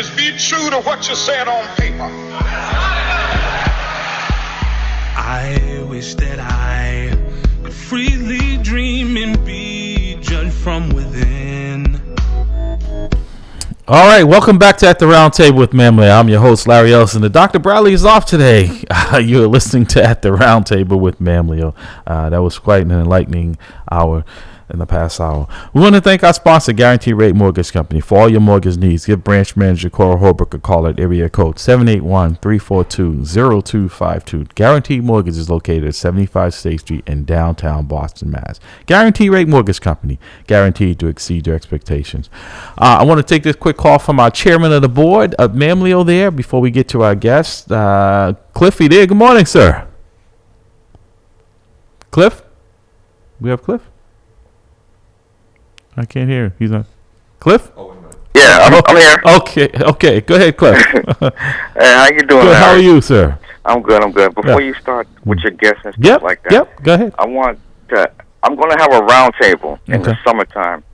Just be true to what you said on paper. I wish that I could freely dream and be judged from within. All right, welcome back to At the Round Table with Mamley. I'm your host, Larry Ellison. The Dr. Bradley is off today. You're listening to At the Round Table with Mamley. That was quite an enlightening hour in the past hour. We want to thank our sponsor, Guarantee Rate Mortgage Company. For all your mortgage needs, give branch manager Cora Holbrook a call at area code 781-342-0252. Guarantee Mortgage is located at 75 State Street in downtown Boston, Mass. Guarantee Rate Mortgage Company, guaranteed to exceed your expectations. I want to take this quick call from our chairman of the board, Mamley there, before we get to our guest. Cliffy there. Good morning, sir. Cliff? We have Cliff? I can't hear. He's on. Cliff? Yeah, I'm here. Okay. Go ahead, Cliff. Hey, how you doing? Good. Larry? How are you, sir? I'm good. Before you start with your guests and stuff like that, Go ahead. I'm going to have a round table in the summertime,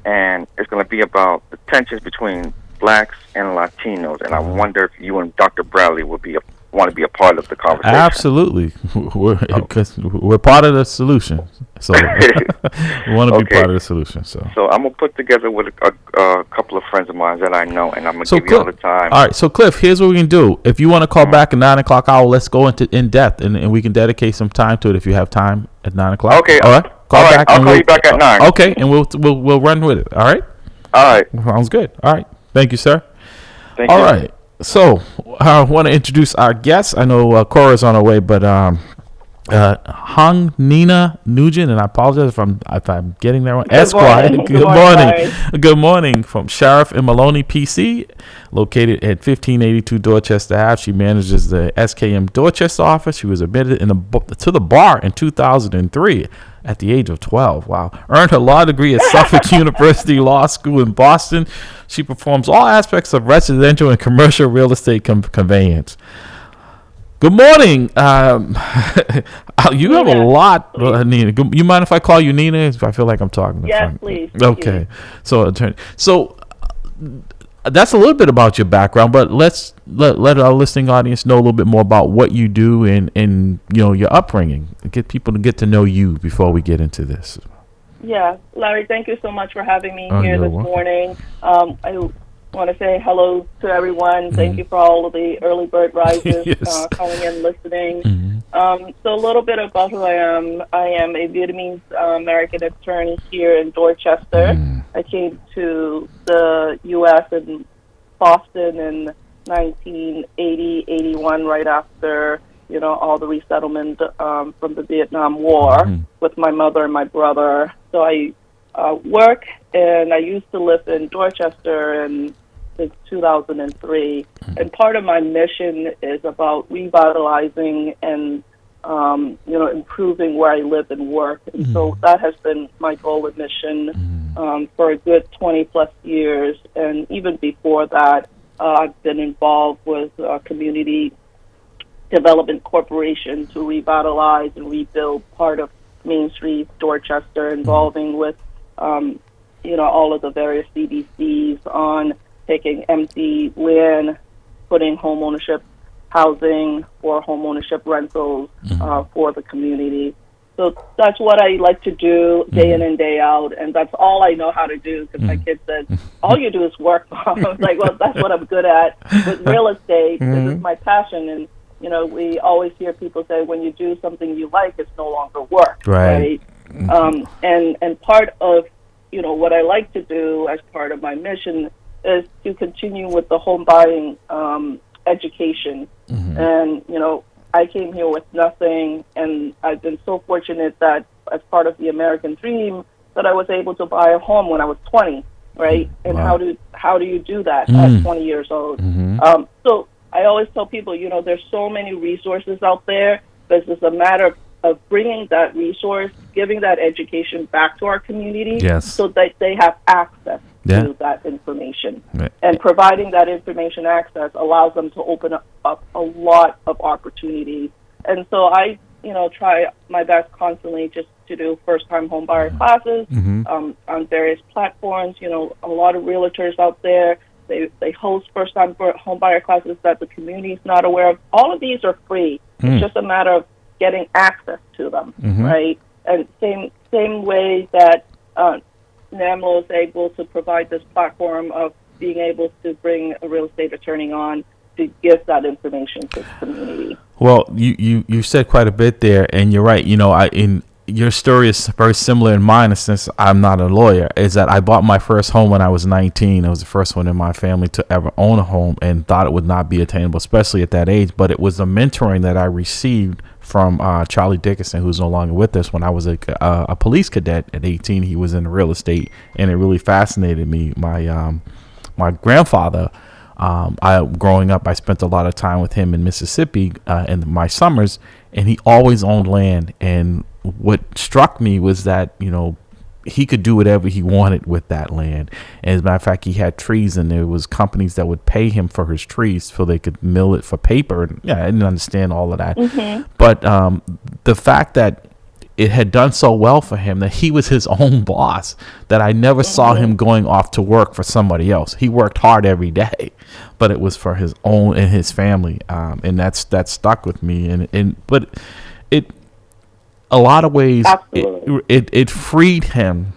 and it's going to be about the tensions between blacks and Latinos, and I wonder if you and Dr. Bradley would want to be a part of the conversation. Absolutely. We're part of the solution. So we want to be part of the solution. So I'm going to put together with a couple of friends of mine that I know, and I'm going to give you all the time. All right. So, Cliff, here's what we can do. If you want to call back at 9 o'clock hour, let's go into in depth, and we can dedicate some time to it if you have time at 9 o'clock. Okay. All right. I'll call you back at 9. Okay, and we'll run with it. All right. All right. Sounds good. All right. Thank you, sir. Thank you. All right. So I want to introduce our guests. I know Cora's on her way, but Hung Nina Nugent, and I apologize if I'm getting that wrong. Esquire. Good morning from Sheriff and Maloney PC, located at 1582 Dorchester Ave. She manages the SKM Dorchester office. She was admitted to the bar in 2003 at the age of 12. Wow. Earned her law degree at Suffolk University Law School in Boston. She performs all aspects of residential and commercial real estate conveyance. Good morning. You have a lot, Nina. You mind if I call you Nina? I feel like I'm talking. Yes, please. Okay. So, attorney. So, that's a little bit about your background, but let's let our listening audience know a little bit more about what you do and your upbringing. Get people to get to know you before we get into this. Yeah, Larry, thank you so much for having me here this morning. I want to say hello to everyone. Thank you for all of the early bird risers calling in, listening. So a little bit about who I am. I am a Vietnamese American attorney here in Dorchester. I came to the U.S. in Boston in 1980-81, right after all the resettlement from the Vietnam War with my mother and my brother. So I work, and I used to live in Dorchester since 2003. And part of my mission is about revitalizing and improving where I live and work. And so that has been my goal and mission for a good 20 plus years. And even before that, I've been involved with Community Development Corporation to revitalize and rebuild part of Main Street, Dorchester, involving with, all of the various CDCs on taking empty land, putting home ownership housing or home ownership rentals for the community. So that's what I like to do day in and day out, and that's all I know how to do, because my kid says, all you do is work. I was like, well, that's what I'm good at. With real estate, this is my passion, and we always hear people say, when you do something you like, it's no longer work, right? And part of, what I like to do as part of my mission is to continue with the home buying education. And, I came here with nothing, and I've been so fortunate that as part of the American dream that I was able to buy a home when I was 20, right? And how do you do that at 20 years old? So I always tell people, there's so many resources out there. This is a matter of bringing that resource, giving that education back to our community so that they have access to that information. And providing that information access allows them to open up a lot of opportunities. And so I, try my best constantly just to do first-time homebuyer classes on various platforms. A lot of realtors out there They host first-time home buyer classes that the community is not aware of. All of these are free. It's just a matter of getting access to them, right? And same way that NAMLO is able to provide this platform of being able to bring a real estate attorney on to give that information to the community. Well, you said quite a bit there, and you're right. Your story is very similar in mine, since I'm not a lawyer. Is that I bought my first home when I was 19. It was the first one in my family to ever own a home, and thought it would not be attainable, especially at that age. But it was the mentoring that I received from Charlie Dickinson, who's no longer with us. When I was a police cadet at 18, he was in real estate, and it really fascinated me. My grandfather, growing up, I spent a lot of time with him in Mississippi in my summers, and he always owned land. And what struck me was that, he could do whatever he wanted with that land. And as a matter of fact, he had trees, and there was companies that would pay him for his trees so they could mill it for paper. And I didn't understand all of that. But the fact that it had done so well for him, that he was his own boss, that I never saw him going off to work for somebody else. He worked hard every day, but it was for his own and his family. And that stuck with me. But it, a lot of ways, it freed him,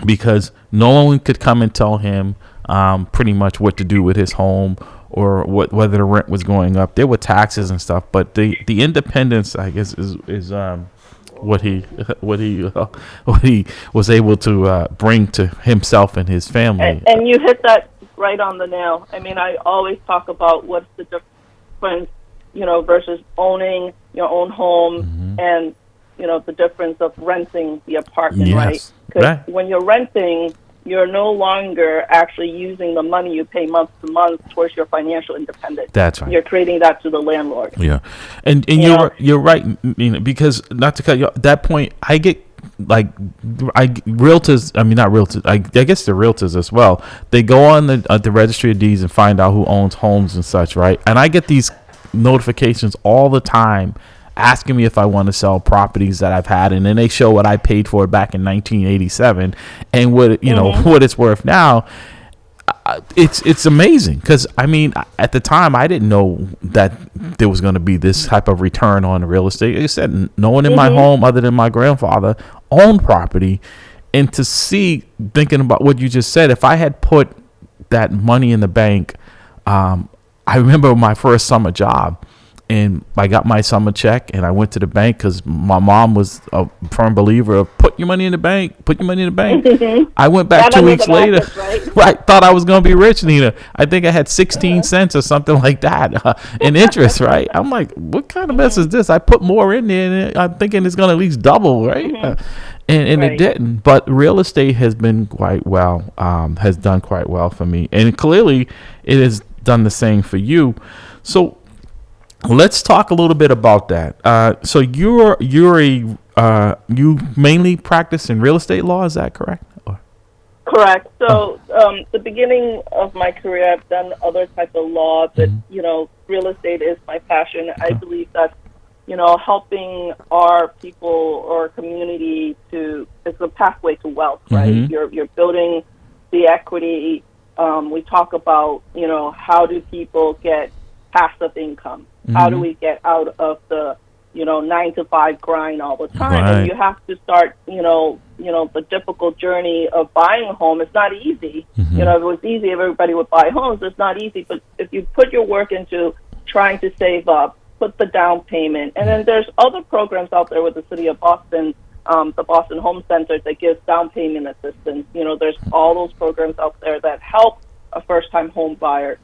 because no one could come and tell him pretty much what to do with his home, or whether the rent was going up. There were taxes and stuff, but the independence, I guess, is what he was able to bring to himself and his family. And you hit that right on the nail. I mean, I always talk about what's the difference, versus owning your own home, and the difference of renting the apartment, right? Because when you're renting, you're no longer actually using the money you pay month to month towards your financial independence. That's right. You're trading that to the landlord. Yeah, and you're right, because, not to cut you off, at that point, I get realtors. I mean, not realtors. I guess the realtors as well. They go on the registry of deeds and find out who owns homes and such, right? And I get these notifications all the time, asking me if I want to sell properties that I've had, and then they show what I paid for it back in 1987 and what what it's worth now. It's amazing, because I mean, at the time, I didn't know that there was going to be this type of return on real estate. Like I said, no one in my home other than my grandfather owned property, and to see, thinking about what you just said, if I had put that money in the bank, I remember my first summer job. And I got my summer check, and I went to the bank, because my mom was a firm believer of put your money in the bank. I went back 2 weeks later. Right, thought I was going to be rich, Nina. I think I had 16 cents or something like that in interest, right? I'm like, what kind of mess is this? I put more in there, and I'm thinking it's going to at least double, right? And it didn't. But real estate has been quite well, has done quite well for me. And clearly it has done the same for you. So let's talk a little bit about that. So you mainly practice in real estate law, is that correct? Correct. So the beginning of my career, I've done other types of law, but real estate is my passion. Okay. I believe that helping our people or community is a pathway to wealth, right? You're building the equity. We talk about how do people get passive income. How do we get out of the 9 to 5 grind all the time? Right. And you have to start the difficult journey of buying a home. It's not easy. If it was easy, everybody would buy homes. It's not easy. But if you put your work into trying to save up, put the down payment, and then there's other programs out there with the city of Boston, the Boston Home Center, that gives down payment assistance. There's all those programs out there that help a first-time home buyer.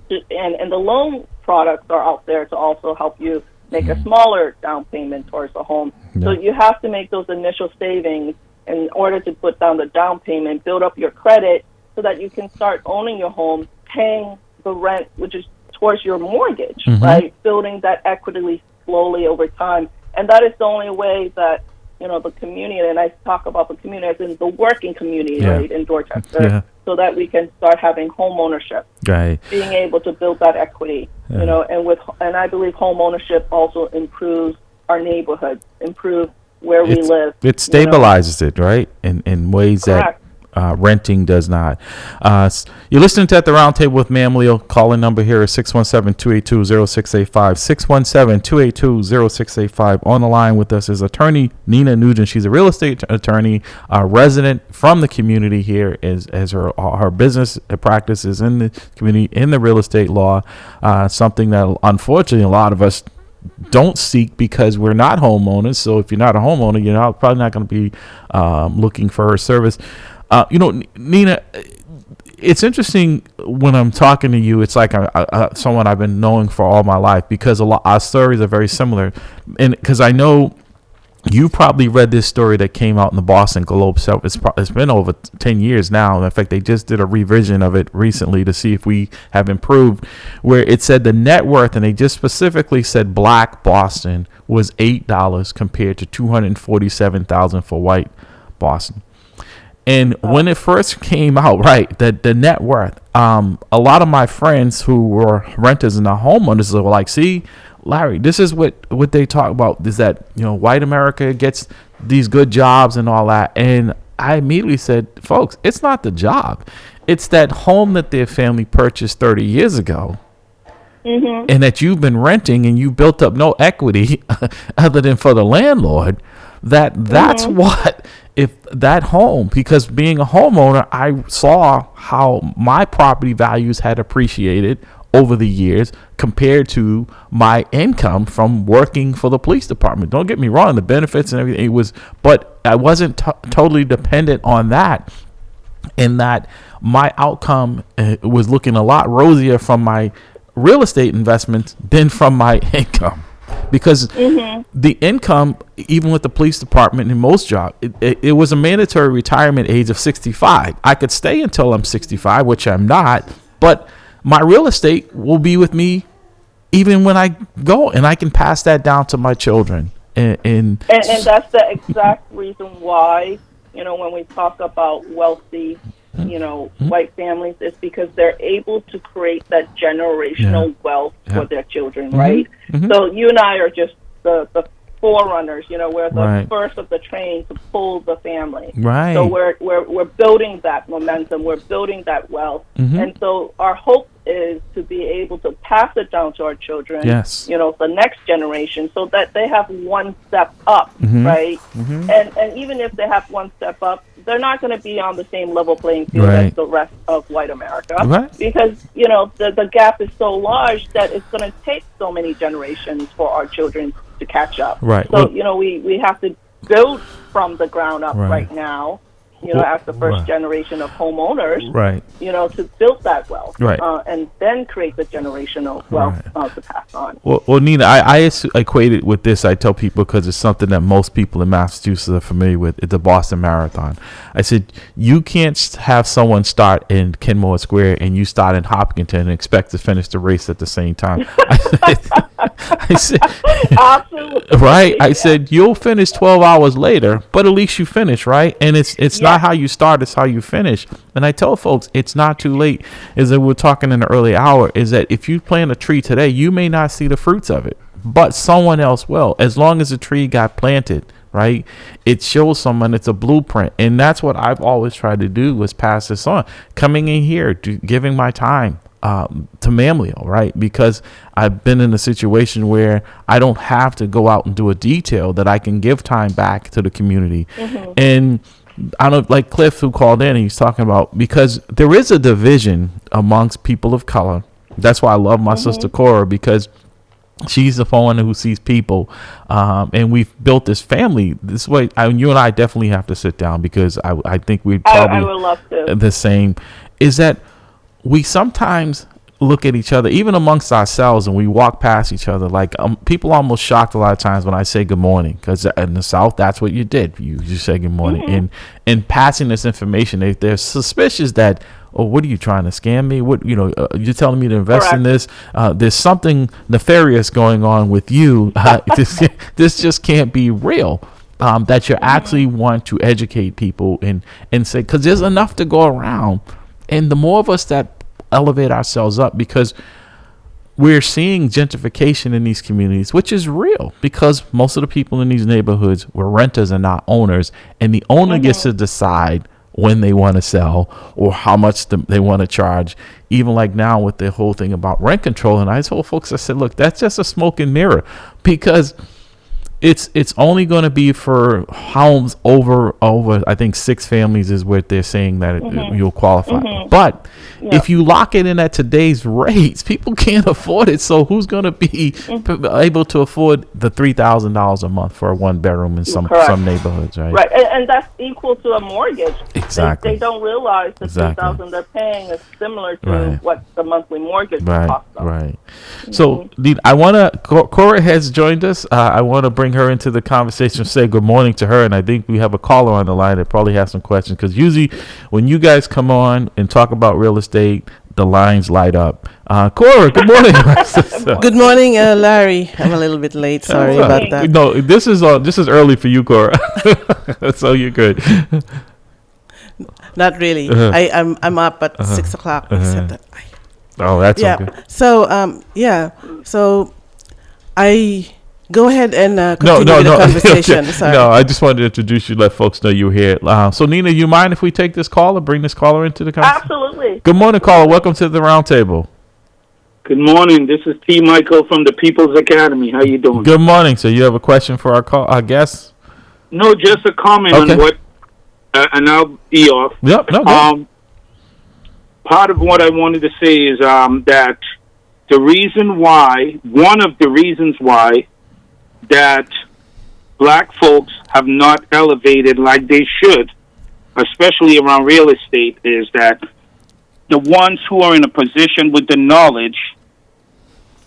And the loan products are out there to also help you make a smaller down payment towards the home. Yeah. So you have to make those initial savings in order to put down the down payment, build up your credit so that you can start owning your home, paying the rent, which is towards your mortgage, right? Building that equity slowly over time. And that is the only way that, the community, and I talk about the community as in the working community, right, in Dorchester, so that we can start having home ownership, right? Being able to build that equity, and I believe home ownership also improves our neighborhoods, improves where we live. It stabilizes it, right? In ways Correct. that renting does not. You're listening to At the Round Table with Ma'am Leo. Calling number here is 617-282-0685. 617-282-0685. On the line with us is attorney Nina Nugent. She's a real estate attorney, resident from the community here, as her business practices in the community in the real estate law. Something that unfortunately a lot of us don't seek because we're not homeowners. So if you're not a homeowner, you're probably not going to be looking for her service. Nina, it's interesting when I'm talking to you. It's like someone I've been knowing for all my life, because our stories are very similar. And because I know you probably read this story that came out in the Boston Globe. So it's been over 10 years now. In fact, they just did a revision of it recently to see if we have improved, where it said the net worth, and they just specifically said Black Boston was $8 compared to $247,000 for white Boston. And when it first came out, right, the net worth, a lot of my friends who were renters and not homeowners were like, see, Larry, this is what they talk about, is that, white America gets these good jobs and all that. And I immediately said, folks, it's not the job. It's that home that their family purchased 30 years ago. Mm-hmm. And that you've been renting and you built up no equity other than for the landlord. That's what, if that home, because being a homeowner, I saw how my property values had appreciated over the years compared to my income from working for the police department. Don't get me wrong, the benefits and everything but I wasn't totally dependent on that, in that my outcome was looking a lot rosier from my real estate investments than from my income. Because the income, even with the police department and most jobs, it was a mandatory retirement age of 65. I could stay until I'm 65, which I'm not, but my real estate will be with me even when I go, and I can pass that down to my children. And that's the exact reason why, when we talk about wealthy, white families, it's because they're able to create that generational wealth for their children, right? Mm-hmm. So you and I are just the forerunners, we're the first of the train to pull the family. Right. So we're building that momentum, we're building that wealth. Mm-hmm. And so our hope is to be able to pass it down to our children, the next generation, so that they have one step up, right? Mm-hmm. And even if they have one step up, they're not going to be on the same level playing field as the rest of white America, because, the gap is so large that it's going to take so many generations for our children to catch up. Right. So, we have to build from the ground up right now, as the first generation of homeowners, to build that wealth, and then create the generational wealth to pass on. Well, Nina, I equate it with this. I tell people, because it's something that most people in Massachusetts are familiar with. It's the Boston Marathon. I said, you can't have someone start in Kenmore Square and you start in Hopkinton and expect to finish the race at the same time. I said, absolutely. Right. I said, you'll finish 12 hours later, but at least you finish, right? And it's not how you start, it's how you finish. And I tell folks, it's not too late. Is that we're talking in the early hour, is that if you plant a tree today, you may not see the fruits of it, but someone else will. As long as the tree got planted, right? It shows someone, it's a blueprint. And that's what I've always tried to do, was pass this on. Coming in here, giving my time to Ma'am Leo, right? Because I've been in a situation where I don't have to go out and do a detail, that I can give time back to the community. Mm-hmm. And I don't, like Cliff, who called in, and he's talking about, because there is a division amongst people of color. That's why I love my sister Cora, because she's the one who sees people, and we've built this family this way. You and I definitely have to sit down, because I think we'd probably, I would love to. The same, is that we sometimes look at each other, even amongst ourselves, and we walk past each other. Like, people are almost shocked a lot of times when I say good morning, because in the South, that's what you did. You just say good morning. Mm-hmm. And passing this information, they're suspicious that, oh, what are you trying to scam me? What, you're telling me to invest in this? There's something nefarious going on with you. This just can't be real. That you actually want to educate people and say, because there's enough to go around. And the more of us that elevate ourselves up, because we're seeing gentrification in these communities, which is real, because most of the people in these neighborhoods were renters and not owners, and the owner gets to decide when they want to sell or how much they want to charge. Even like now with the whole thing about rent control. And I told folks, I said, look, that's just a smoke and mirror, because it's only going to be for homes over I think 6 families is what they're saying that you'll qualify. But if you lock it in at today's rates, people can't afford it. So who's going to be able to afford the $3,000 a month for a 1-bedroom in some neighborhoods, right? Right, and that's equal to a mortgage. Exactly. They don't realize the $3,000 they're paying is similar to what the monthly mortgage costs them. Right. So I want to. Cora has joined us. I want to bring her into the conversation. Say good morning to her, and I think we have a caller on the line that probably has some questions, because usually when you guys come on and talk about real estate, the lines light up. Cora, good morning. Good morning, Larry. I'm a little bit late. Sorry about that. No, this is early for you, Cora. So you're good. Not really. I'm up at 6 o'clock. Except that that's okay. So So I go ahead and continue with the conversation. Okay. Sorry. No, I just wanted to introduce you, let folks know you were here. So Nina, you mind if we take this caller, bring this caller into the conversation? Absolutely. Good morning, caller. Welcome to the roundtable. Good morning. This is T. Michael from the People's Academy. How you doing? Good morning. So you have a question for our guest? No, just a comment on what, and I'll be off. Yep. No. Good. Part of what I wanted to say is that one of the reasons why that black folks have not elevated like they should, especially around real estate, is that the ones who are in a position with the knowledge,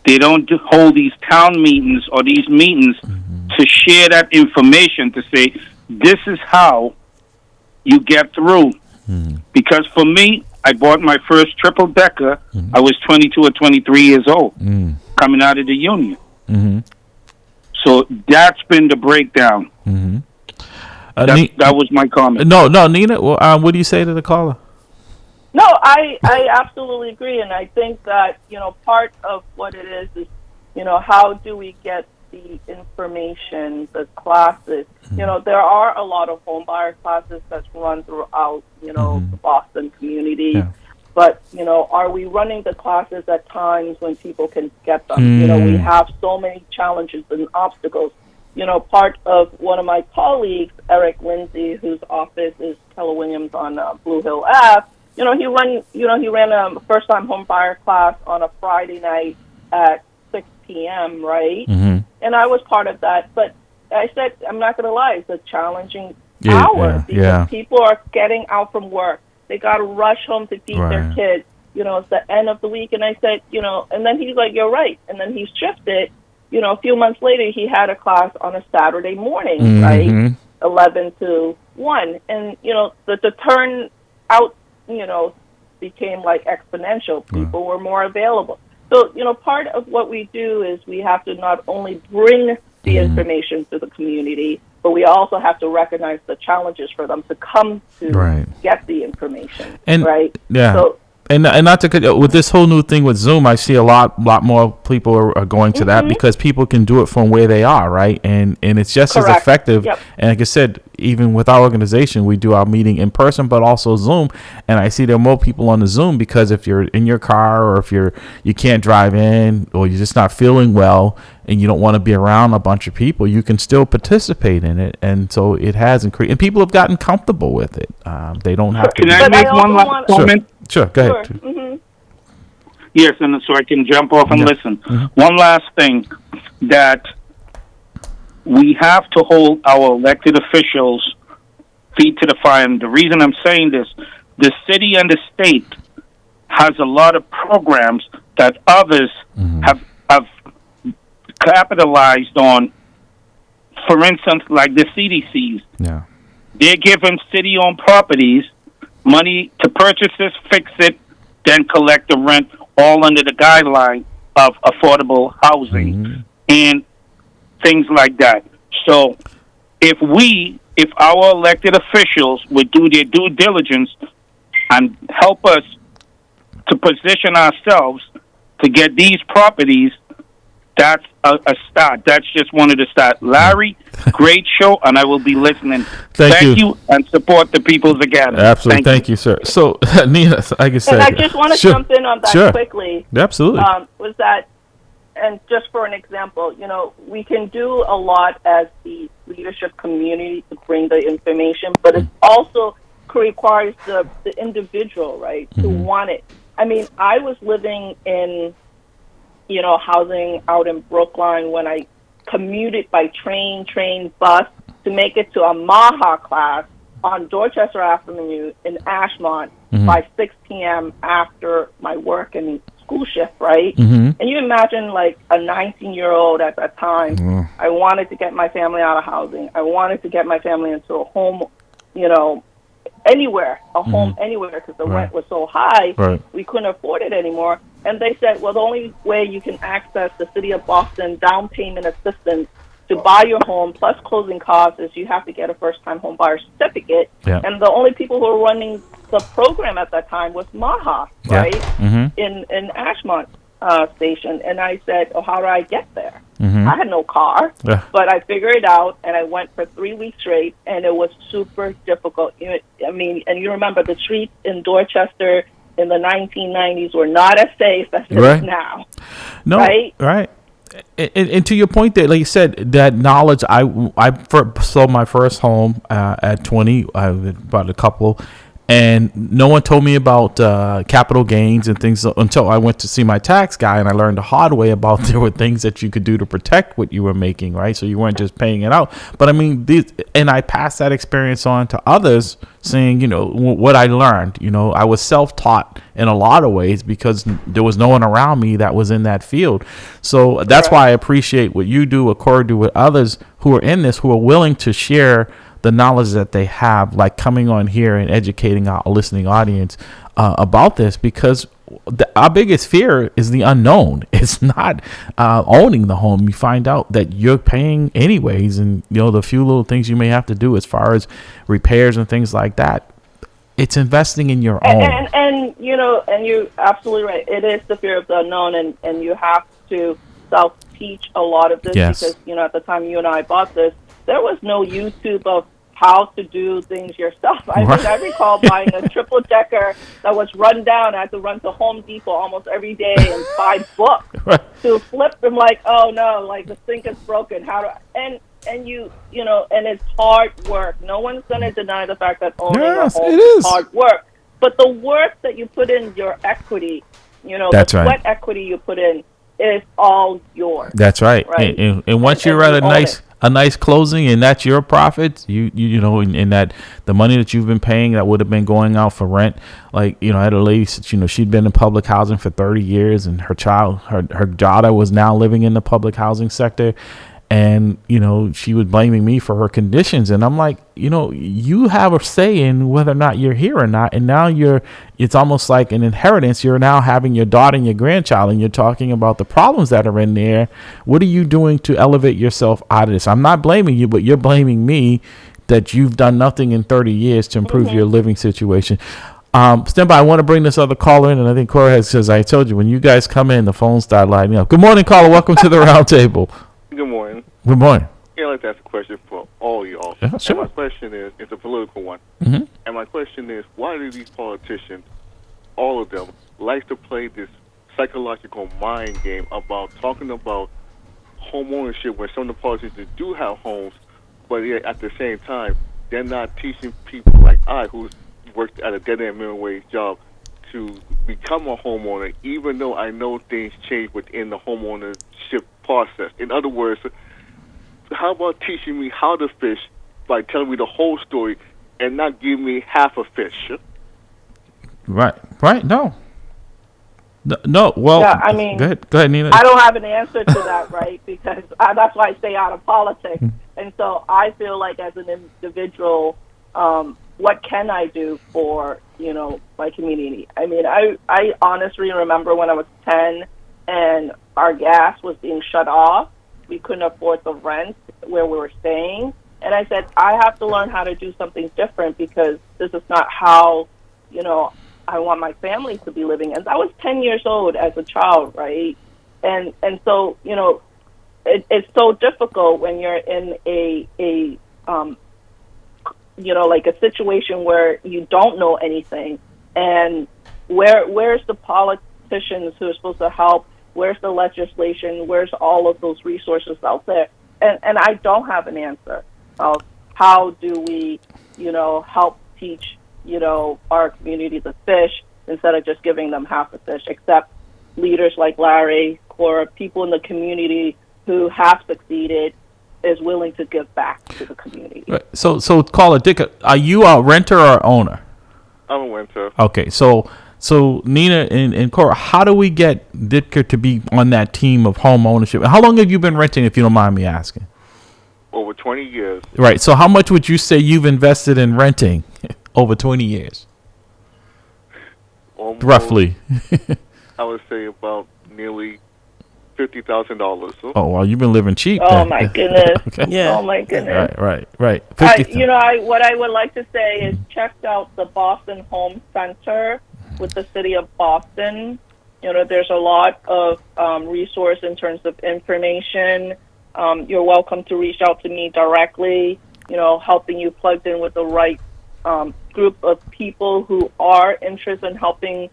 they don't hold these town meetings or these meetings to share that information, to say, this is how you get through. Because for me, I bought my first triple-decker. I was 22 or 23 years old, coming out of the union. So that's been the breakdown. That was my comment. No, Nina, what do you say to the caller? No, I absolutely agree, and I think that, part of what it is, how do we get the information, the classes? There are a lot of home buyer classes that's run throughout, the Boston community. Yeah. But, are we running the classes at times when people can get them? We have so many challenges and obstacles. Part of one of my colleagues, Eric Lindsay, whose office is Keller Williams on Blue Hill Ave, he ran a first-time home buyer class on a Friday night at 6 p.m., right? And I was part of that. But I said, I'm not going to lie, it's a challenging hour because people are getting out from work. They got to rush home to feed their kids. It's the end of the week. And I said, and then he's like, you're right. And then he shifted. A few months later, he had a class on a Saturday morning, right? 11 to 1. And, the turn out, became like exponential. People were more available. So, part of what we do is we have to not only bring the information to the community, but we also have to recognize the challenges for them to come to get the information, right? Yeah. So, and not to with this whole new thing with Zoom, I see a lot more people are going to that because people can do it from where they are, right? And it's just as effective. Yep. And like I said, even with our organization, we do our meeting in person, but also Zoom. And I see there are more people on the Zoom because if you're in your car or if you can't drive in or you're just not feeling well and you don't want to be around a bunch of people, you can still participate in it. And so it has increased. And people have gotten comfortable with it. They don't have to. Can I make one last comment? Sure, go ahead. Yes, and so I can jump off and listen. One last thing, that we have to hold our elected officials' feet to the fire. And the reason I'm saying this, the city and the state has a lot of programs that others have capitalized on. For instance, like the CDCs. Yeah. They're giving city-owned properties money to purchase this, fix it, then collect the rent, all under the guideline of affordable housing and things like that. So if our elected officials would do their due diligence and help us to position ourselves to get these properties That's a start. That's just one of the start. Larry, great show, and I will be listening. Thank you, and support the People's Academy. Absolutely. Thank you, sir. So, Nina, like I said, and I just want to jump in on that quickly. Absolutely. Was that, and just for an example, we can do a lot as the leadership community to bring the information, but it also requires the individual, right, to want it. I mean, I was living in housing out in Brookline when I commuted by train, bus to make it to a Maha class on Dorchester Avenue in Ashmont by 6 p.m. after my work and school shift, right? And you imagine like a 19-year-old at that time, I wanted to get my family out of housing. I wanted to get my family into a home, anywhere, home anywhere, because the rent was so high, we couldn't afford it anymore. And they said, well, the only way you can access the City of Boston down payment assistance to buy your home plus closing costs is you have to get a first-time home buyer certificate. And the only people who were running the program at that time was Maha, right, in Ashmont station. And I said, oh, how do I get there? I had no car, but I figured it out, and I went for 3 weeks straight, and it was super difficult. I mean, and you remember the streets in Dorchester in the 1990s were not as safe as it is now. No, right. And to your point there, like you said, that knowledge, I sold my first home at 20. I bought a couple, and no one told me about capital gains and things until I went to see my tax guy, and I learned the hard way about there were things that you could do to protect what you were making, right? So you weren't just paying it out. But I mean, and I passed that experience on to others, saying, what I learned. I was self-taught in a lot of ways because there was no one around me that was in that field. So that's why I appreciate what you do, what Corey do with others who are in this, who are willing to share the knowledge that they have, like coming on here and educating our listening audience about this, because our biggest fear is the unknown. It's not owning the home. You find out that you're paying anyways, and the few little things you may have to do as far as repairs and things like that. It's investing in your own. And you're absolutely right. It is the fear of the unknown, and you have to self-teach a lot of this because at the time you and I bought this, there was no YouTube of how to do things yourself. I mean, I recall buying a triple decker that was run down. I had to run to Home Depot almost every day and buy books to flip them. Like, oh no, like the sink is broken. How do and and it's hard work. No one's gonna deny the fact that owning a home is hard work. But the work that you put in, your equity, the sweat equity you put in, is all yours. That's right. And once you're at a nice closing, and that's your profit, and that the money that you've been paying that would have been going out for rent. Like, I had a lady, she'd been in public housing for 30 years, and her daughter was now living in the public housing sector. And, she was blaming me for her conditions. And I'm like, you have a say in whether or not you're here or not. And now it's almost like an inheritance. You're now having your daughter and your grandchild, and you're talking about the problems that are in there. What are you doing to elevate yourself out of this? I'm not blaming you, but you're blaming me that you've done nothing in 30 years to improve your living situation. Stand by. I want to bring this other caller in, and I think Corey says, I told you, when you guys come in, the phones start lighting up. Good morning, caller. Welcome to the round table. Good morning. Good morning. I'd like to ask a question for all y'all. Yeah, sure. And my question is, it's a political one. Mm-hmm. And my question is, why do these politicians, all of them, like to play this psychological mind game about talking about home ownership when some of the politicians do have homes, but yet at the same time, they're not teaching people like I, who's worked at a dead-end minimum wage job, to become a homeowner, even though I know things change within the homeownership process. In other words, how about teaching me how to fish by telling me the whole story and not giving me half a fish? Right. No. Well, yeah, I mean, go ahead, Nina. I don't have an answer to that, right? Because that's why I stay out of politics. And so I feel like as an individual, what can I do for, my community? I mean, I honestly remember when I was 10 and our gas was being shut off. We couldn't afford the rent where we were staying. And I said, I have to learn how to do something different because this is not how, I want my family to be living. And I was 10 years old as a child, right? And so, it's so difficult when you're in a like a situation where you don't know anything, and where's the politicians who are supposed to help? Where's the legislation? Where's all of those resources out there? And I don't have an answer of how do we, help teach, our community to fish instead of just giving them half a fish, except leaders like Larry or people in the community who have succeeded is willing to give back to the community. Right. So caller Dick, are you a renter or owner? I'm a renter. Okay, so Nina and Cora, how do we get Ditka to be on that team of home ownership? How long have you been renting, if you don't mind me asking? Over 20 years. Right. So how much would you say you've invested in renting over 20 years? Almost, roughly. I would say about nearly $50,000. Oh, well, you've been living cheap. Oh, then. my goodness. Okay. Yeah. Oh, my goodness. Right. What I would like to say is check out the Boston Home Center with the city of Boston. There's a lot of resource in terms of information. You're welcome to reach out to me directly, helping you plugged in with the right group of people who are interested in helping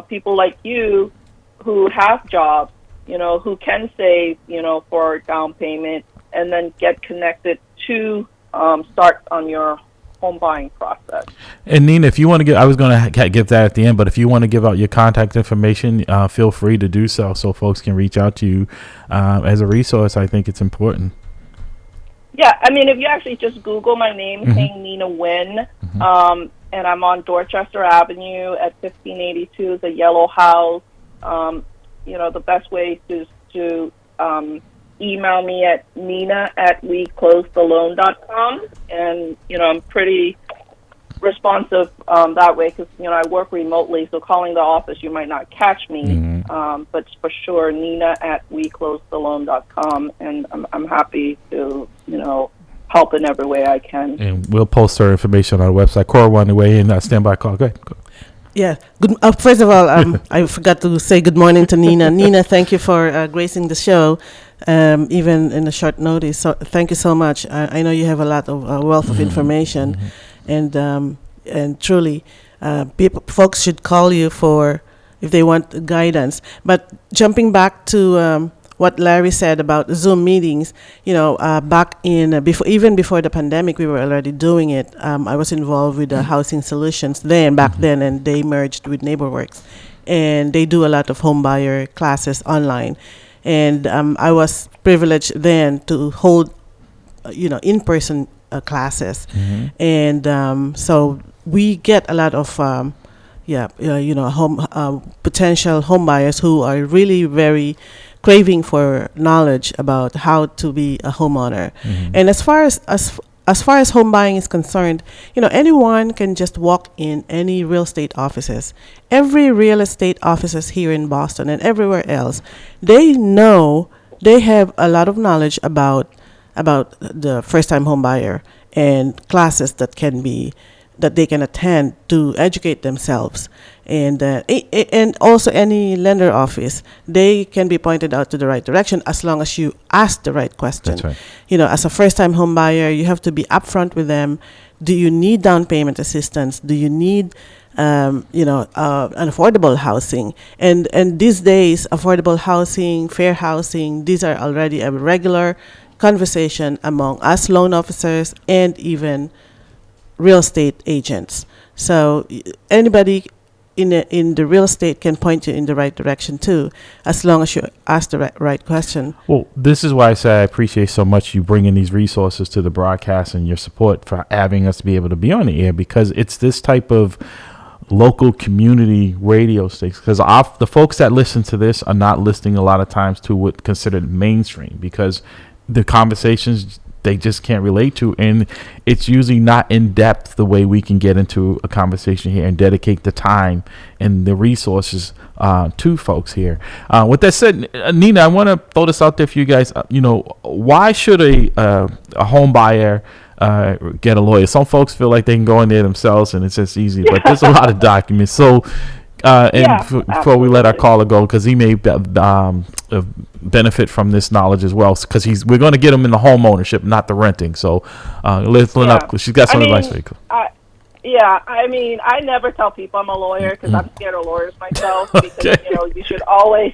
people like you who have jobs, who can save, for down payment and then get connected to start on your home buying process. And Nina, if you want to give, I was going to give that at the end, but if you want to give out your contact information, feel free to do so folks can reach out to you as a resource. I think it's important. Yeah, I mean, if you actually just Google my name, Hang Nina Wynn, and I'm on Dorchester Avenue at 1582, the Yellow House. The best way is to email me at nina@weclosetheloan.com, and I'm pretty responsive that way because I work remotely, so calling the office you might not catch me, but for sure nina@weclosetheloan.com, and I'm happy to help in every way I can. And we'll post her information on our website. Cora, on the way in, standby call. Go ahead. Yeah. Good. First of all, I forgot to say good morning to Nina. Nina, thank you for gracing the show, even in a short notice. So thank you so much. I know you have a lot of wealth of information, and truly, folks should call you if they want guidance. But jumping back to what Larry said about Zoom meetings, back in before the pandemic, we were already doing it. I was involved with Housing Solutions back then, and they merged with NeighborWorks, and they do a lot of home buyer classes online. And I was privileged then to hold, in-person classes, and so we get a lot of potential home buyers who are really very craving for knowledge about how to be a homeowner. And as far as home buying is concerned, anyone can just walk in any real estate offices. Every real estate offices here in Boston and everywhere else, they have a lot of knowledge about the first-time home buyer and classes that they can attend to educate themselves. And also any lender office, they can be pointed out to the right direction as long as you ask the right question. That's right. As a first-time home buyer, you have to be upfront with them. Do you need down payment assistance? Do you need an affordable housing? And these days, affordable housing, fair housing, these are already a regular conversation among us loan officers and even real estate agents. So anybody in the real estate can point you in the right direction too, as long as you ask the right question. Well, this is why I say I appreciate so much you bringing these resources to the broadcast and your support for having us to be able to be on the air, because it's this type of local community radio stations. Because the folks that listen to this are not listening a lot of times to what considered mainstream, because the conversations they just can't relate to, and it's usually not in depth the way we can get into a conversation here and dedicate the time and the resources to folks here. With that said, Nina, I want to throw this out there for you guys. Why should a home buyer get a lawyer? Some folks feel like they can go in there themselves and it's just easy, but there's a lot of documents. So before we let our caller go, because he may benefit from this knowledge as well, because we're going to get him in the home ownership, not the renting. So let's let up. She's got some advice for you. I mean, I never tell people I'm a lawyer because I'm scared of lawyers myself. Because you should always,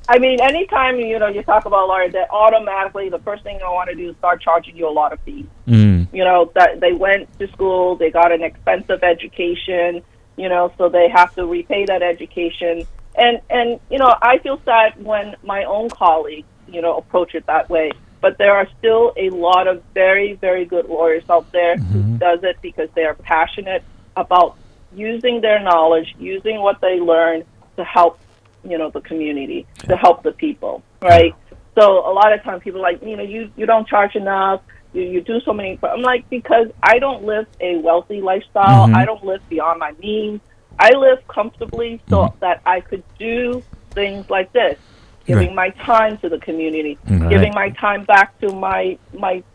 I mean, anytime you talk about lawyers, that automatically the first thing I want to do is start charging you a lot of fees. That they went to school, they got an expensive education, so they have to repay that education. And I feel sad when my own colleagues, approach it that way. But there are still a lot of very, very good lawyers out there who does it because they are passionate about using their knowledge, using what they learn to help, the community, to help the people, right? So a lot of times people are like, you don't charge enough, you do so many. I'm like, because I don't live a wealthy lifestyle. I don't live beyond my means. I live comfortably so that I could do things like this. Giving my time to the community, giving my time back to my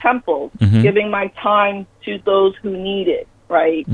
temples, giving my time to those who need it, right?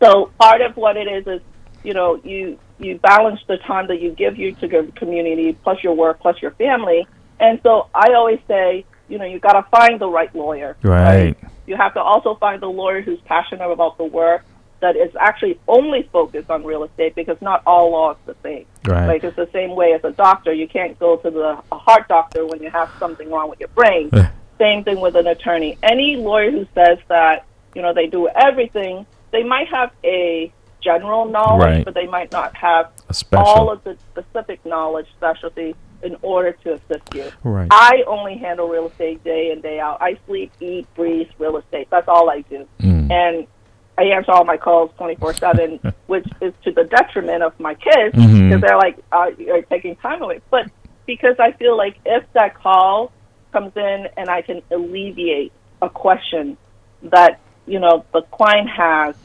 So part of what it is you balance the time that you give to the community, plus your work, plus your family. And so I always say, you got to find the right lawyer, right? You have to also find the lawyer who's passionate about the work, that is actually only focused on real estate, because not all law is the same. Right. Like, it's the same way as a doctor. You can't go to a heart doctor when you have something wrong with your brain. Same thing with an attorney. Any lawyer who says that, they do everything, they might have a general knowledge, but they might not have all of the specific knowledge, specialty, in order to assist you. Right. I only handle real estate day in, day out. I sleep, eat, breathe real estate. That's all I do. And I answer all my calls 24/7, which is to the detriment of my kids, because they're like, you're taking time away. But because I feel like if that call comes in and I can alleviate a question that, the client has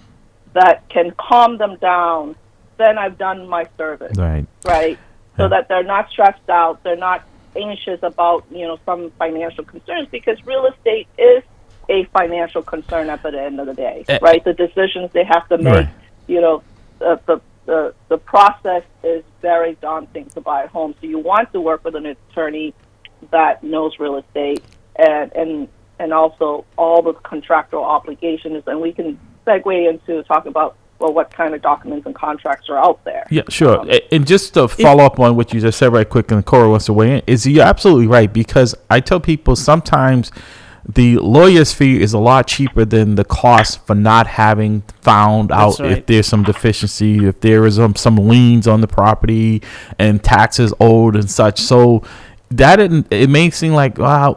that can calm them down, then I've done my service. Right? So that they're not stressed out, they're not anxious about, some financial concerns, because real estate is a financial concern at the end of the day, right? The decisions they have to make, the process is very daunting to buy a home. So you want to work with an attorney that knows real estate and also all the contractual obligations, and we can segue into talk about what kind of documents and contracts are out there. Yeah, sure. And just to follow up on what you just said right quick, and Cora wants to weigh in, you're absolutely right, because I tell people sometimes the lawyer's fee is a lot cheaper than the cost for not having found out if there's some deficiency, if there is some liens on the property and taxes owed and such. So that it may seem like, wow,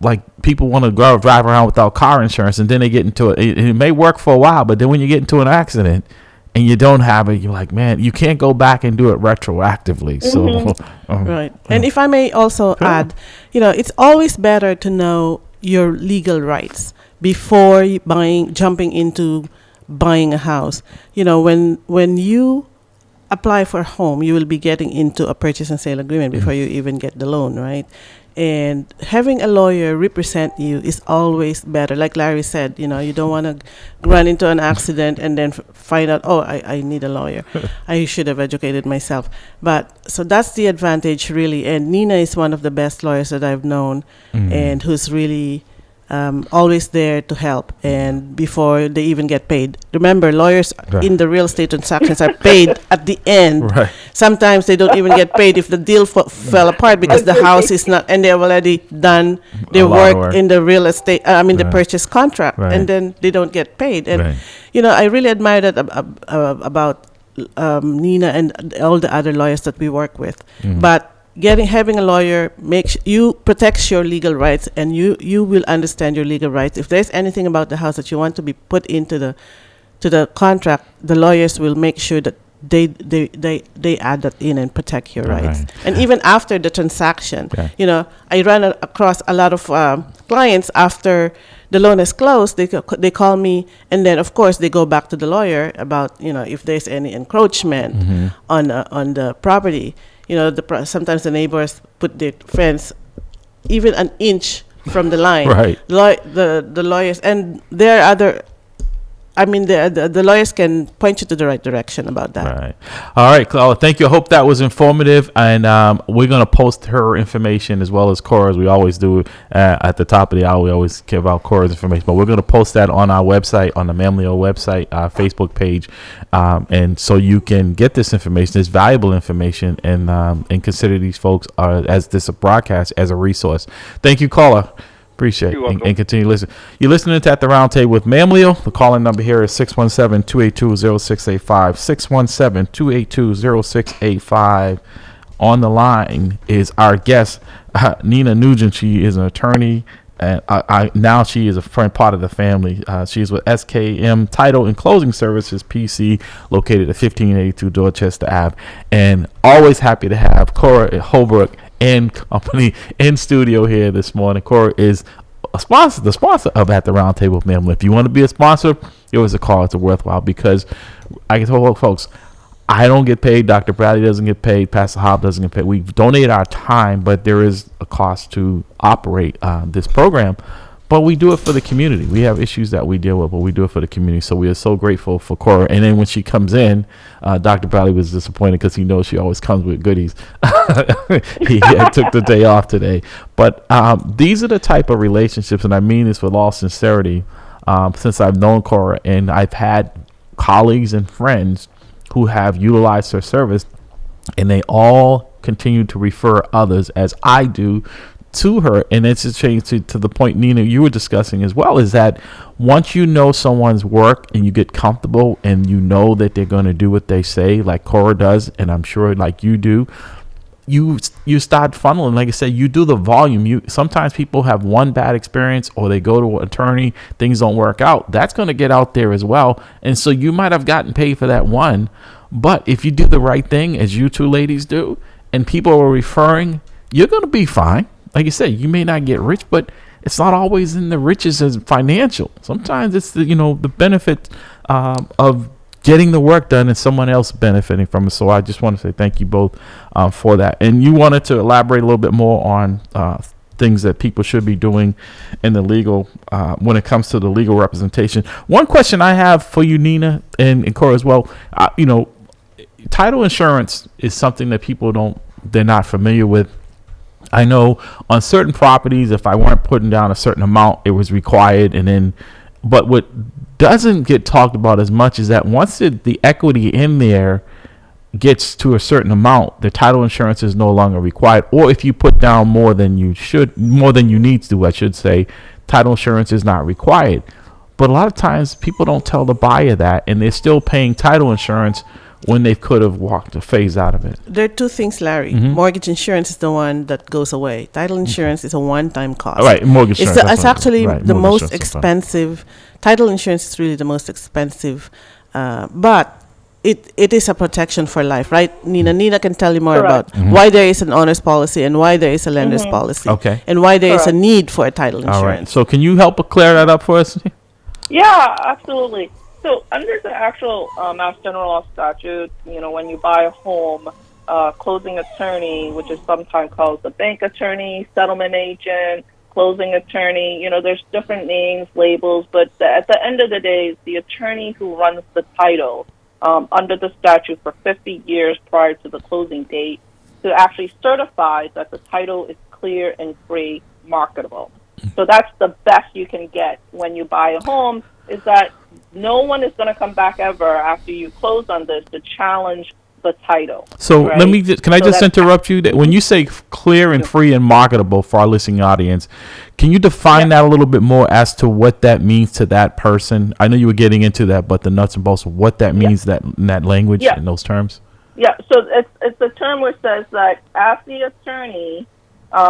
like people want to drive around without car insurance, and then they get into it. It may work for a while, but then when you get into an accident and you don't have it, you're like, man, you can't go back and do it retroactively. So right. And if I may also add, it's always better to know your legal rights before jumping into buying a house. When you apply for a home, you will be getting into a purchase and sale agreement before you even get the loan, right? And having a lawyer represent you is always better. Like Larry said, you don't want to run into an accident and then find out, I need a lawyer. I should have educated myself. But so that's the advantage, really. And Nina is one of the best lawyers that I've known, and who's really always there to help, and before they even get paid. Remember, lawyers in the real estate transactions are paid at the end. Sometimes they don't even get paid if the deal fell apart, because the house is not, and they've already done their work in the real estate, the purchase contract, and then they don't get paid. And I really admire that about Nina and all the other lawyers that we work with. But having a lawyer protects your legal rights, and you will understand your legal rights. If there's anything about the house that you want to be put into the contract, the lawyers will make sure that they add that in and protect your rights. And even after the transaction, I run across a lot of clients after the loan is closed. They call me, and then of course they go back to the lawyer about if there's any encroachment on the property. Sometimes the neighbors put their fence even an inch from the line. The lawyers, and there are other I mean, the lawyers can point you to the right direction about that. Right. All right, Clara, thank you. I hope that was informative. And we're going to post her information as well as Cora's. We always do at the top of the hour. We always give out Cora's information. But we're going to post that on our website, on the Mamleo website, Facebook page. And so you can get this information, this valuable information, and consider these folks as this broadcast as a resource. Thank you, caller. Appreciate it. And continue to listen. You're listening to At the Round Table with Mamleo. The calling number here is 617-282-0685. 617-282-0685. On the line is our guest, Nina Nugent. She is an attorney, and now she is a friend, part of the family. She's with SKM Title and Closing Services, PC, located at 1582 Dorchester Ave. And always happy to have Cora Holbrook and company in studio here this morning. Cora is the sponsor of At the Round Table with Mamleo. If you want to be a sponsor, it was a call. It's worthwhile, because I can tell folks, I don't get paid. Dr. Bradley doesn't get paid. Pastor Hobb doesn't get paid. We donate our time, but there is a cost to operate this program. But we do it for the community. We have issues that we deal with, but we do it for the community. So we are so grateful for Cora. And then when she comes in, Dr. Bradley was disappointed because he knows she always comes with goodies. He took the day off today. But these are the type of relationships, and I mean this with all sincerity, since I've known Cora, and I've had colleagues and friends who have utilized her service, and they all continue to refer others, as I do, to her. And it's a change to the point, Nina, you were discussing as well, is that once you know someone's work and you get comfortable and you know that they're going to do what they say, like Cora does, and I'm sure like you do, you start funneling. Like I said, you do the volume. Sometimes people have one bad experience, or they go to an attorney, things don't work out. That's going to get out there as well. And so you might have gotten paid for that one, but if you do the right thing, as you two ladies do, and people are referring, you're going to be fine. Like you said, you may not get rich, but it's not always in the riches as financial. Sometimes it's the benefit of getting the work done and someone else benefiting from it. So I just want to say thank you both for that. And you wanted to elaborate a little bit more on things that people should be doing in the legal when it comes to the legal representation. One question I have for you, Nina, and Cora as well, title insurance is something that they're not familiar with. I know on certain properties, if I weren't putting down a certain amount, it was required. But what doesn't get talked about as much is that once the equity in there gets to a certain amount, the title insurance is no longer required. Or if you put down more than you need to, I should say, title insurance is not required. But a lot of times people don't tell the buyer that, and they're still paying title insurance when they could have walked a phase out of it. There are two things, Larry. Mm-hmm. Mortgage insurance is the one that goes away. Title insurance is a one-time cost. Right, mortgage insurance. It's actually the most expensive. Title insurance is really the most expensive, but it is a protection for life, right? Nina can tell you more about why there is an owner's policy and why there is a lender's policy. Okay. And why there is a need for a title insurance. All right. So can you help clear that up for us? Yeah, absolutely. So under the actual Mass General Law statute, when you buy a home, closing attorney, which is sometimes called the bank attorney, settlement agent, closing attorney, there's different names, labels, but at the end of the day, it's the attorney who runs the title under the statute for 50 years prior to the closing date to actually certify that the title is clear and free, marketable. So that's the best you can get when you buy a home, is that no one is going to come back ever after you close on this to challenge the title. So right? let me just interrupt you. That when you say clear and free and marketable for our listening audience, can you define that a little bit more as to what that means to that person? I know you were getting into that, but the nuts and bolts of what that means, that in that language, in those terms. Yeah. So it's the term which says that as the attorney,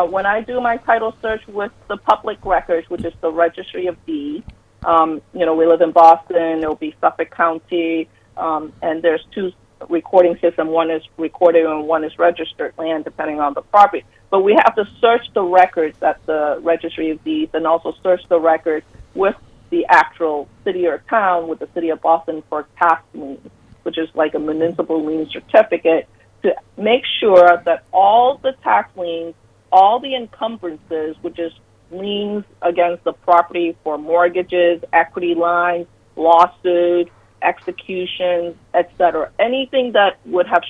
when I do my title search with the public records, which is the Registry of Deeds, we live in Boston, it'll be Suffolk County, and there's two recording systems. One is recorded and one is registered land, depending on the property. But we have to search the records at the Registry of Deeds and also search the records with the actual city or town, with the city of Boston, for tax liens, which is like a municipal lien certificate, to make sure that all the tax liens, all the encumbrances, which is liens against the property for mortgages, equity lines, lawsuit, executions, etc. Anything that would have,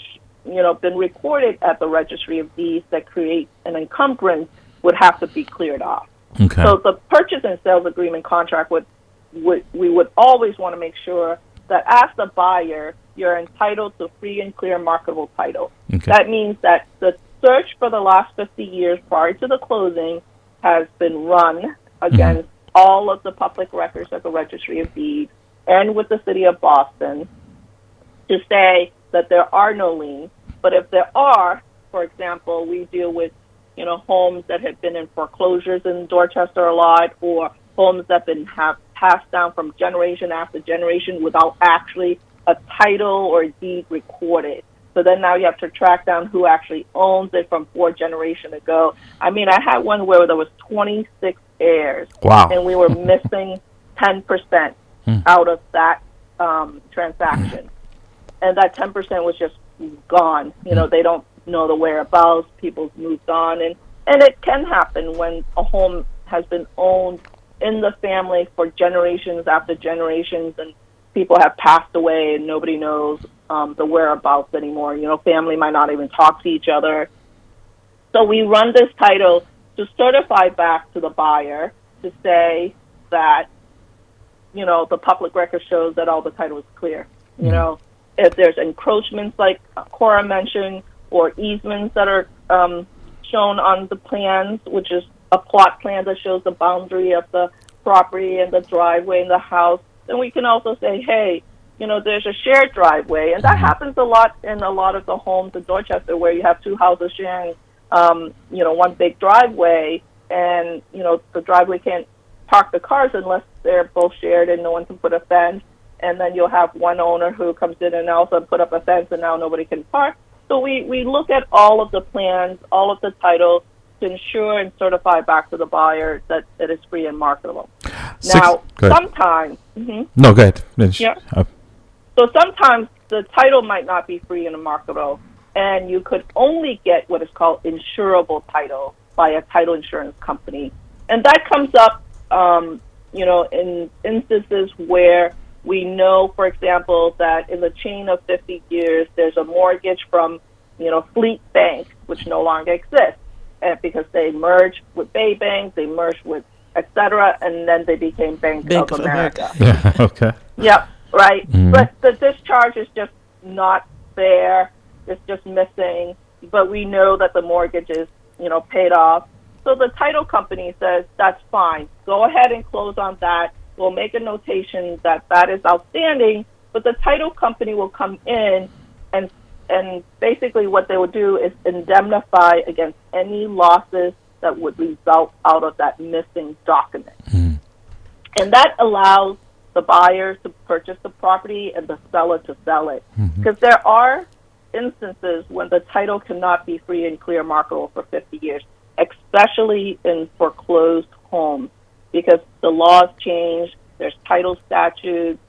been recorded at the Registry of Deeds that creates an encumbrance would have to be cleared off. Okay. So the purchase and sales agreement contract we would always want to make sure that as the buyer, you're entitled to free and clear marketable title. Okay. That means that the search for the last 50 years prior to the closing has been run against all of the public records at the Registry of Deeds and with the City of Boston to say that there are no liens. But if there are, for example, we deal with homes that have been in foreclosures in Dorchester a lot, or homes that have passed down from generation after generation without actually a title or a deed recorded. So then now you have to track down who actually owns it from 4 generations ago. I mean, I had one where there was 26 heirs. Wow. And we were missing 10% out of that transaction. And that 10% was just gone. They don't know the whereabouts. People's moved on. And it can happen when a home has been owned in the family for generations after generations, and people have passed away and nobody knows the whereabouts anymore. Family might not even talk to each other. So we run this title to certify back to the buyer to say that, the public record shows that all the title is clear. If there's encroachments like Cora mentioned, or easements that are shown on the plans, which is a plot plan that shows the boundary of the property and the driveway and the house, then we can also say, hey, there's a shared driveway. And that happens a lot in a lot of the homes in Dorchester where you have 2 houses sharing, one big driveway, and, the driveway can't park the cars unless they're both shared and no one can put a fence. And then you'll have one owner who comes in and also put up a fence and now nobody can park. So we look at all of the plans, all of the titles to ensure and certify back to the buyer that it is free and marketable. Now, sometimes... No, go ahead. Finish. Yeah. So sometimes the title might not be free and marketable, and you could only get what is called insurable title by a title insurance company. And that comes up, in instances where we know, for example, that in the chain of 50 years, there's a mortgage from, Fleet Bank, which no longer exists, because they merged with Bay Bank, they merged with et cetera, and then they became Bank of America. Yeah, okay. Yep, right. But the discharge is just not there. It's just missing. But we know that the mortgage is, paid off. So the title company says, that's fine. Go ahead and close on that. We'll make a notation that that is outstanding, but the title company will come in and basically what they will do is indemnify against any losses that would result out of that missing document. And that allows the buyer to purchase the property and the seller to sell it. Because there are instances when the title cannot be free and clear marketable for 50 years, especially in foreclosed homes, because the laws change. There's title statutes,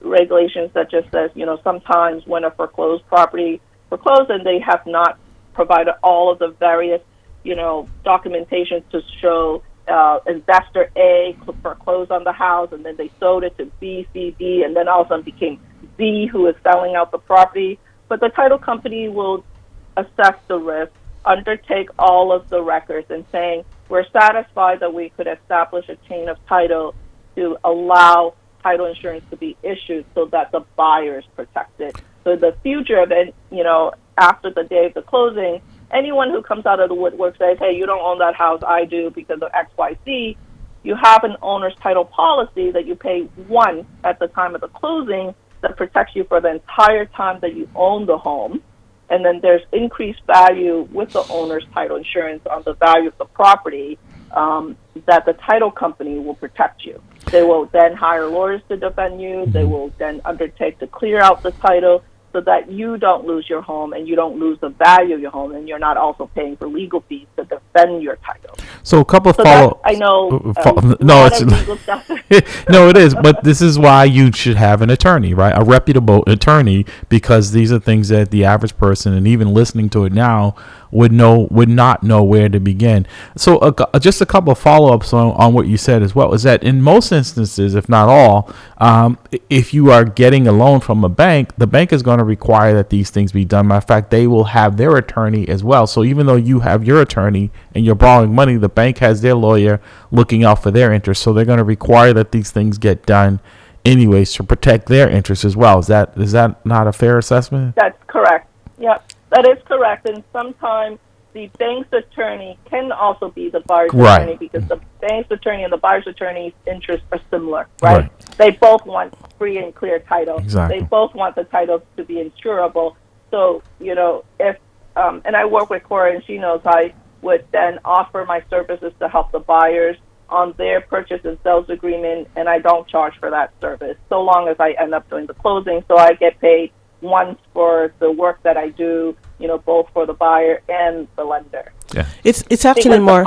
regulations that just says, sometimes when a foreclosed property foreclosed and they have not provided all of the various, documentation to show investor A foreclosed on the house, and then they sold it to B, C, D, and then all of a sudden became Z who is selling out the property. But the title company will assess the risk, undertake all of the records, and saying, we're satisfied that we could establish a chain of title to allow title insurance to be issued so that the buyer is protected. So the future of it, after the day of the closing, anyone who comes out of the woodwork says, hey, you don't own that house, I do because of X, Y, Z, you have an owner's title policy that you pay once at the time of the closing that protects you for the entire time that you own the home. And then there's increased value with the owner's title insurance on the value of the property that the title company will protect you. They will then hire lawyers to defend you. They will then undertake to clear out the title so that you don't lose your home and you don't lose the value of your home, and you're not also paying for legal fees to defend your title. So a couple of follow. I know. No, it's no, it is. But this is why you should have an attorney, right? A reputable attorney, because these are things that the average person, and even listening to it now, would not know where to begin. So just a couple of follow-ups on what you said as well is that in most instances, if not all, if you are getting a loan from a bank, the bank is going to require that these things be done. Matter of fact, they will have their attorney as well. So even though you have your attorney and you're borrowing money, the bank has their lawyer looking out for their interests. So they're going to require that these things get done anyways to protect their interests as well. Is that not a fair assessment? That's correct. Yep, that is correct. And sometimes the bank's attorney can also be the buyer's attorney because the bank's attorney and the buyer's attorney's interests are similar, right? They both want free and clear title. Exactly. They both want the title to be insurable. So, if, and I work with Cora and she knows I would then offer my services to help the buyers on their purchase and sales agreement, and I don't charge for that service so long as I end up doing the closing. So I get paid once for the work that I do, both for the buyer and the lender. Yeah, it's actually more.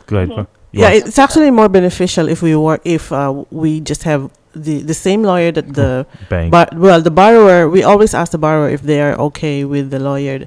Go ahead. Yeah, it's actually more beneficial if we just have the same lawyer that the bank. The borrower. We always ask the borrower if they are okay with the lawyer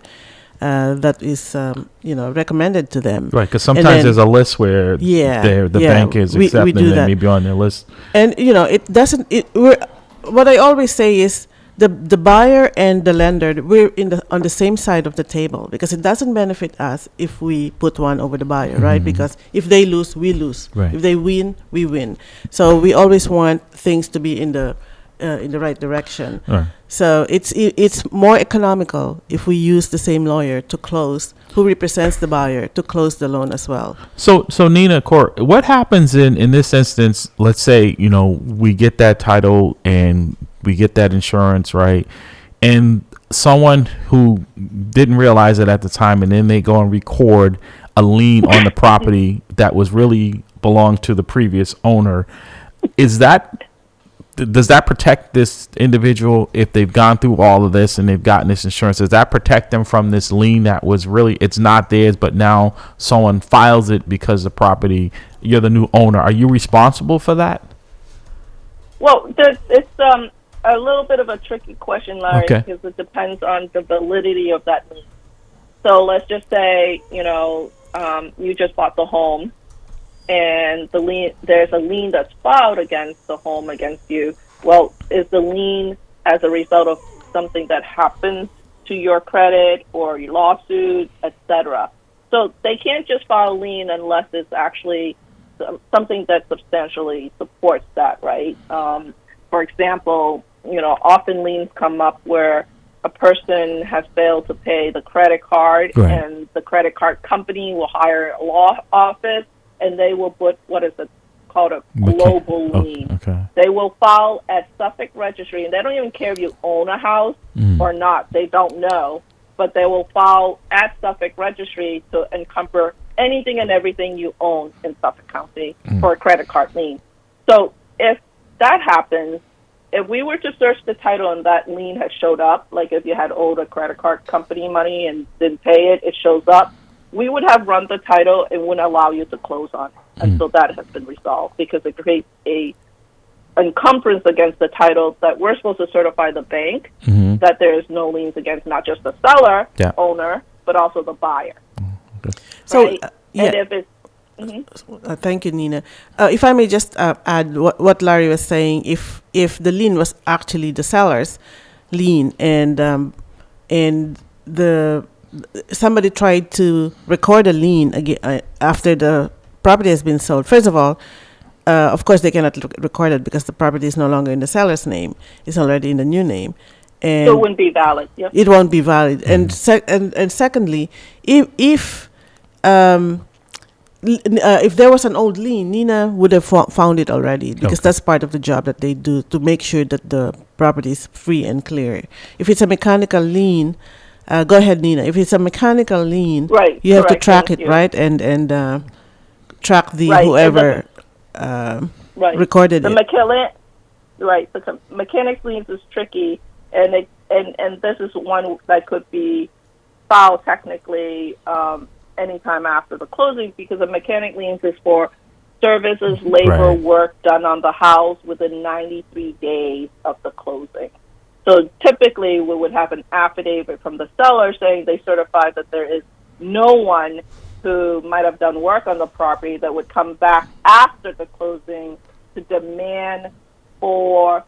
that is recommended to them. Right, because sometimes there's a list where the bank is accepting and maybe on their list. And it doesn't. What I always say is the buyer and the lender, we're on the same side of the table because it doesn't benefit us if we put one over the buyer, right? Because if they lose, we lose. Right. If they win, we win. So we always want things to be in the right direction. Right. So it's more economical if we use the same lawyer to close, who represents the buyer, to close the loan as well. So Nina, Cor, what happens in this instance? Let's say we get that title and we get that insurance, right? And someone who didn't realize it at the time, and then they go and record a lien on the property that was really belonged to the previous owner. Does that protect this individual if they've gone through all of this and they've gotten this insurance? Does that protect them from this lien that was really, it's not theirs, but now someone files it because the property, you're the new owner? Are you responsible for that? Well, it's a little bit of a tricky question, Larry, because it depends on the validity of that lien. So let's just say, you just bought the home and there's a lien that's filed against the home against you. Well, is the lien as a result of something that happens to your credit or your lawsuit, etc.? So they can't just file a lien unless it's actually something that substantially supports that, right? For example, often liens come up where a person has failed to pay the credit card, and the credit card company will hire a law office, and they will put what is called a global lien. Okay. They will file at Suffolk Registry, and they don't even care if you own a house or not. They don't know, but they will file at Suffolk Registry to encumber anything and everything you own in Suffolk County for a credit card lien. So if that happens, if we were to search the title and that lien has showed up, like if you had owed a credit card company money and didn't pay it, it shows up, we would have run the title and wouldn't allow you to close on it until that has been resolved, because it creates a encumbrance against the title that we're supposed to certify the bank that there is no liens against not just the seller, owner, but also the buyer. So, right? And if it's thank you, Nina. If I may just add what Larry was saying, if the lien was actually the seller's lien and somebody tried to record a lien again after the property has been sold, first of all, of course they cannot record it because the property is no longer in the seller's name; it's already in the new name, and so it wouldn't be valid. Yep. It won't be valid. And secondly, if there was an old lien, Nina would have found it already, because that's part of the job that they do to make sure that the property is free and clear. If it's a mechanical lien, go ahead, Nina. If it's a mechanical lien, you have to track it, right, and track the whoever recorded it. The mechanics liens is tricky, and this is one that could be filed technically anytime after the closing, because a mechanic liens is for services, labor, work done on the house within 93 days of the closing. So typically we would have an affidavit from the seller saying they certify that there is no one who might have done work on the property that would come back after the closing to demand for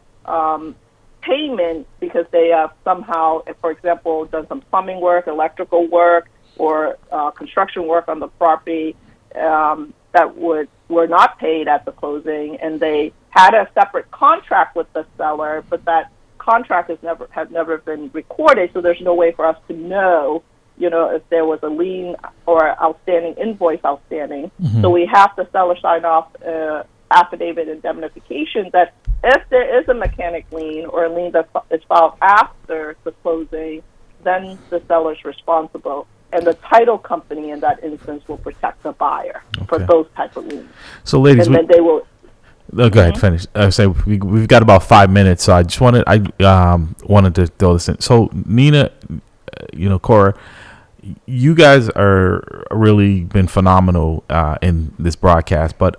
payment because they have somehow, for example, done some plumbing work, electrical work, or construction work on the property that were not paid at the closing, and they had a separate contract with the seller, but that contract has never been recorded, so there's no way for us to know, if there was a lien or outstanding invoice outstanding. Mm-hmm. So we have the seller sign off affidavit indemnification that if there is a mechanic lien or a lien that is filed after the closing, then the seller is responsible. And the title company in that instance will protect the buyer for those type of liens. So, ladies, and then they will. Go ahead, finish. I say we've got about 5 minutes, so I just wanted to throw this in. So, Nina, Cora, you guys are really been phenomenal in this broadcast. But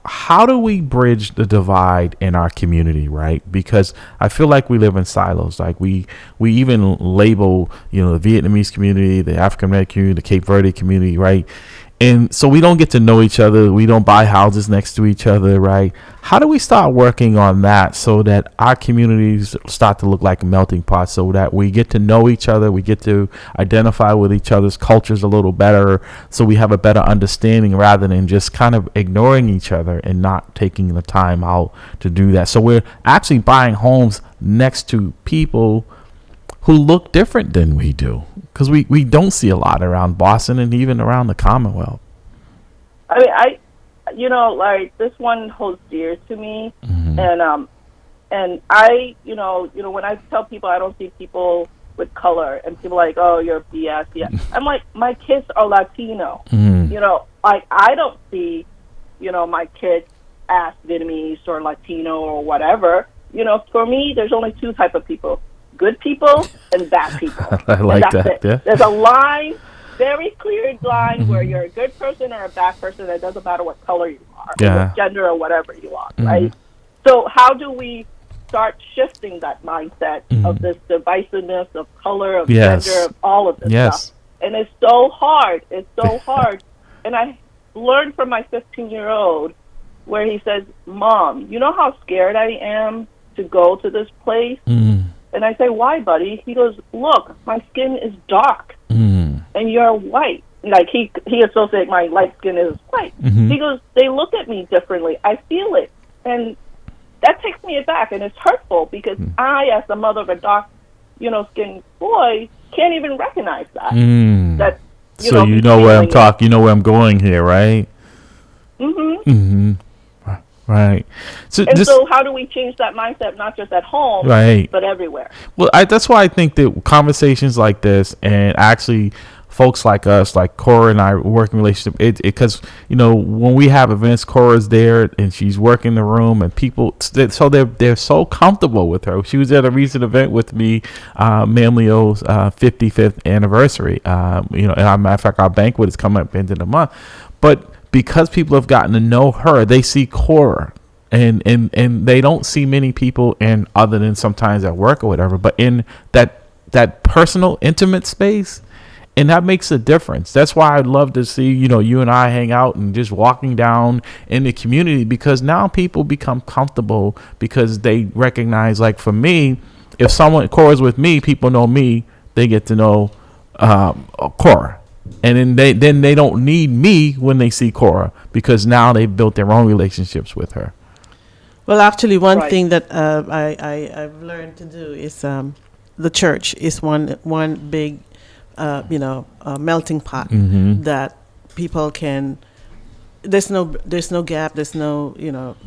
how do we bridge the divide in our community, right? Because I feel like we live in silos. Like we even label, the Vietnamese community, the African American community, the Cape Verde community, right? And so we don't get to know each other. We don't buy houses next to each other, right? How do we start working on that so that our communities start to look like a melting pot, so that we get to know each other, we get to identify with each other's cultures a little better, so we have a better understanding rather than just kind of ignoring each other and not taking the time out to do that. So we're actually buying homes next to people who look different than we do, because we don't see a lot around Boston and even around the Commonwealth. I mean, like this one holds dear to me, mm-hmm. and I, when I tell people I don't see people with color, and people are like, oh, you're BS. Yeah, I'm like, my kids are Latino. Mm-hmm. Like I don't see, my kids as Vietnamese or Latino or whatever. For me, there's only two type of people. Good people and bad people. I like that. Yeah. There's a line, very clear line, mm-hmm. where you're a good person or a bad person. It doesn't matter what color you are, or what gender or whatever you are, mm-hmm. right? So how do we start shifting that mindset mm-hmm. of this divisiveness of color, of gender, of all of this stuff? And it's so hard. It's so hard. And I learned from my 15-year-old where he says, Mom, you know how scared I am to go to this place? Mm-hmm. And I say, why, buddy? He goes, look, my skin is dark, and you're white. Like, he associates my light skin as white. Mm-hmm. He goes, they look at me differently. I feel it. And that takes me aback, and it's hurtful, because I, as the mother of a dark, skinned boy, can't even recognize that. That so you know where I'm talking, you know where I'm going here, right? Mm-hmm. Mm-hmm. Right. So how do we change that mindset, not just at home, but everywhere? Well, that's why I think that conversations like this, and actually folks like us, like Cora and I, working relationship, because when we have events, Cora's there and she's working the room, and people, so they're so comfortable with her. She was at a recent event with me, Mamlio's 55th anniversary. And as a matter of fact, our banquet is coming up into the month, but because people have gotten to know her, they see Cora, and they don't see many people in other than sometimes at work or whatever, but in that personal, intimate space, and that makes a difference. That's why I'd love to see, you and I hang out and just walking down in the community, because now people become comfortable because they recognize, like for me, if Cora's with me, people know me, they get to know Cora. And then they don't need me when they see Cora, because now they've built their own relationships with her. Well, actually, one thing that I've learned to do is the church is one big, melting pot mm-hmm. that people can. There's no gap. There's no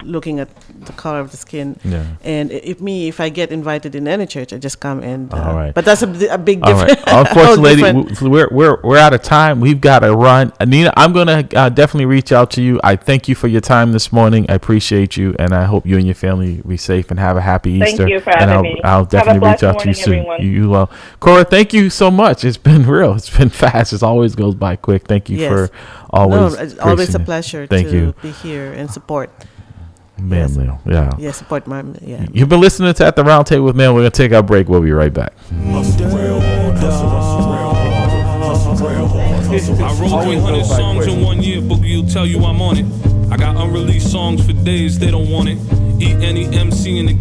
looking at the color of the skin. Yeah. And if I get invited in any church, I just come and. All right. But that's a big difference. Right. Unfortunately, we're out of time. We've got to run. Nina, I'm gonna definitely reach out to you. I thank you for your time this morning. I appreciate you, and I hope you and your family be safe and have a happy Easter. Thank you for having me. I'll definitely reach out to you soon. Everyone. You will. Cora, thank you so much. It's been real. It's been fast. It always goes by quick. Thank you for always. It's always a pleasure to be here and support. Ma'am Neal. Yeah. Yeah, support Ma'am. Yeah. You've been listening to At the Round Table with Ma'am. We're going to take our break. We'll be right back. I wrote 300 songs in 1 year. Boogie will tell you I'm on it. I got unreleased songs for days, they don't want it. Eat any MC in the